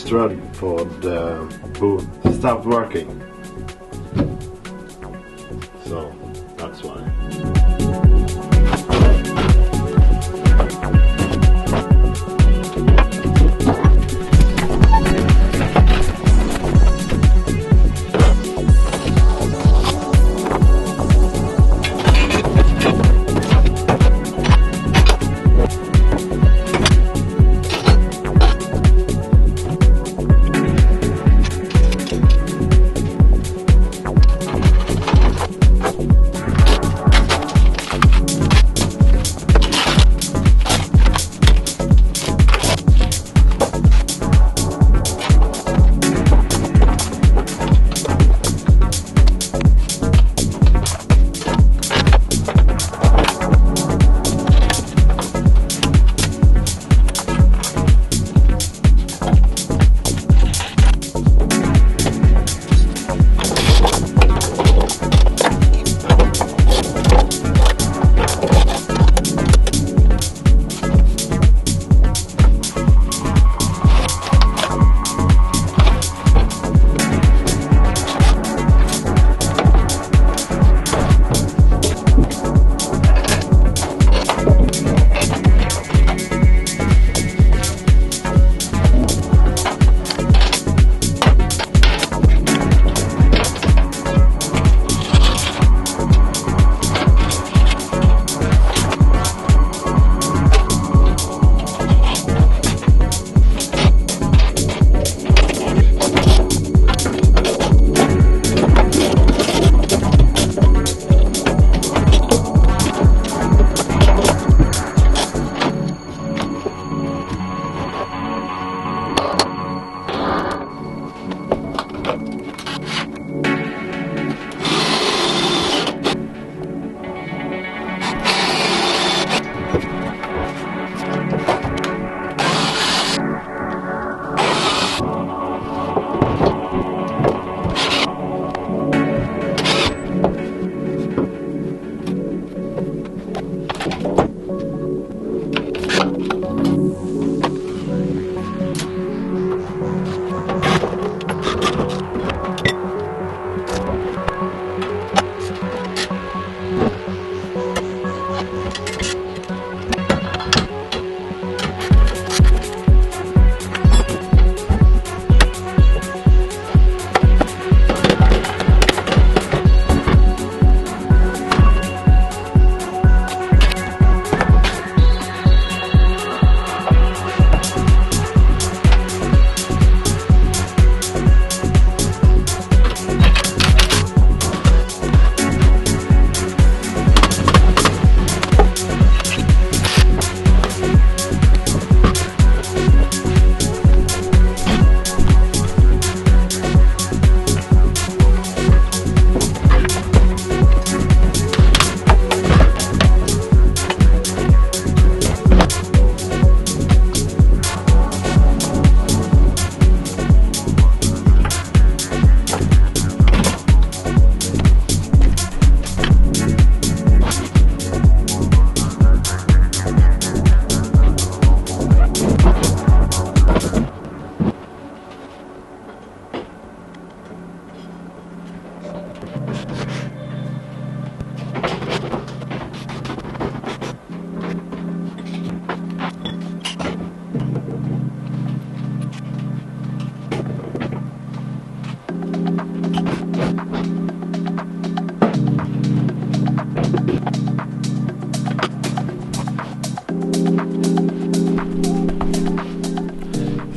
strut for the boot stopped working. So that's why.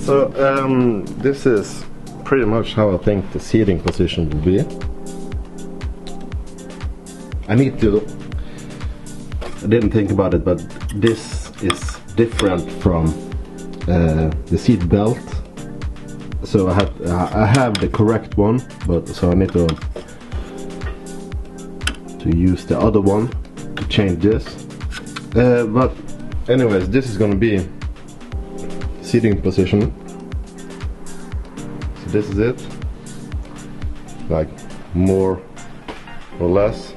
So this is pretty much how I think the seating position will be. I didn't think about it, but this is different from the seat belt. So I have the correct one, but so I need to use the other one to change this. But anyways, this is gonna be seating position. So this is it, like more or less.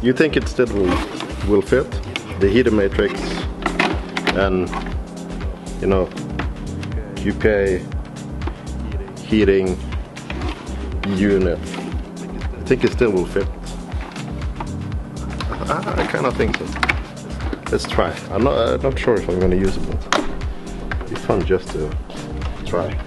You think it still will fit? The heater matrix and, you know, coupe heating unit. I think it still will fit. I kind of think so. Let's try. I'm not sure if I'm gonna use it, but it'd be fun just to try.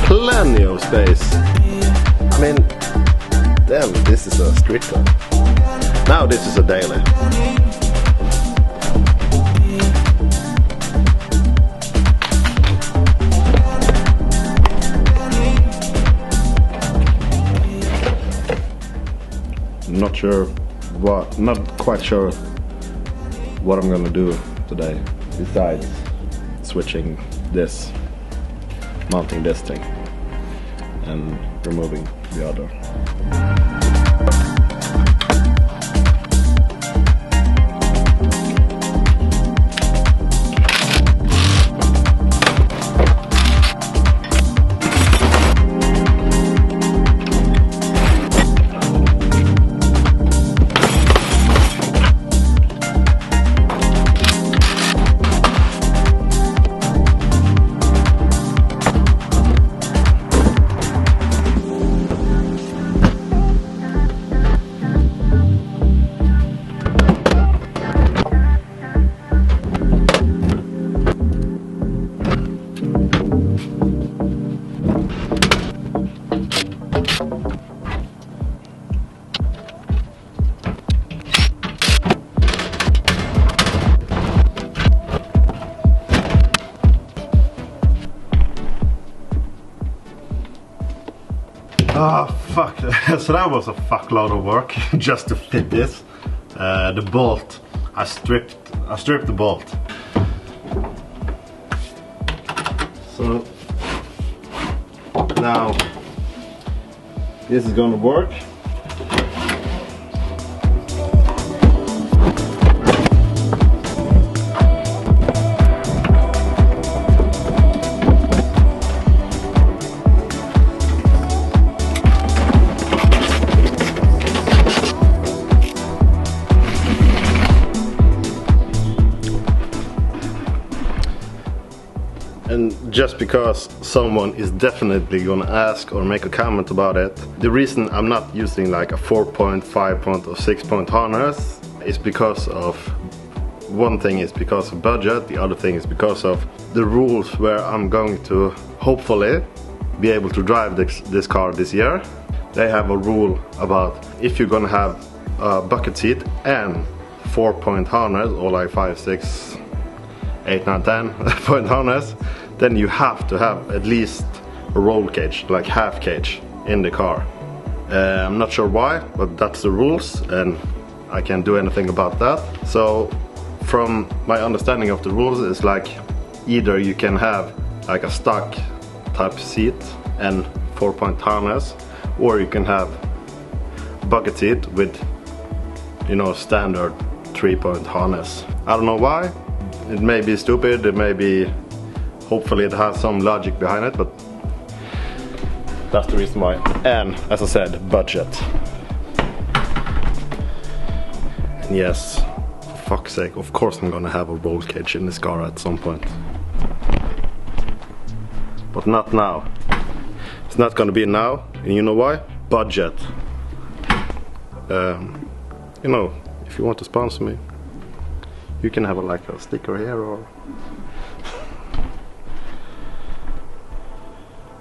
Plenty of space. I mean, damn, this is a street car. Now this is a daily. Not quite sure what I'm gonna do today besides switching this, mounting this thing and removing the other. Oh fuck, so that was a fuckload of work just to fit this. The bolt, I stripped the bolt. So now this is gonna work. And just because someone is definitely gonna ask or make a comment about it, the reason I'm not using like a 4-point, 5-point or 6-point harness is because of, one thing is because of budget, the other thing is because of the rules where I'm going to hopefully be able to drive this car this year. They have a rule about if you're gonna have a bucket seat and 4-point harness, or like 5, 6, 8, 9, 10 point harness, then you have to have at least a roll cage, like half cage, in the car. I'm not sure why, but that's the rules and I can't do anything about that. So from my understanding of the rules, it's like either you can have like a stock type seat and 4-point harness, or you can have bucket seat with, you know, standard 3-point harness. I don't know why. It may be stupid, it may be, hopefully it has some logic behind it, but that's the reason why. And as I said, budget. And yes, for fuck's sake, of course I'm gonna have a roll cage in this car at some point. But not now. It's not gonna be now, and you know why? Budget. you know, if you want to sponsor me, you can have like a sticker here, or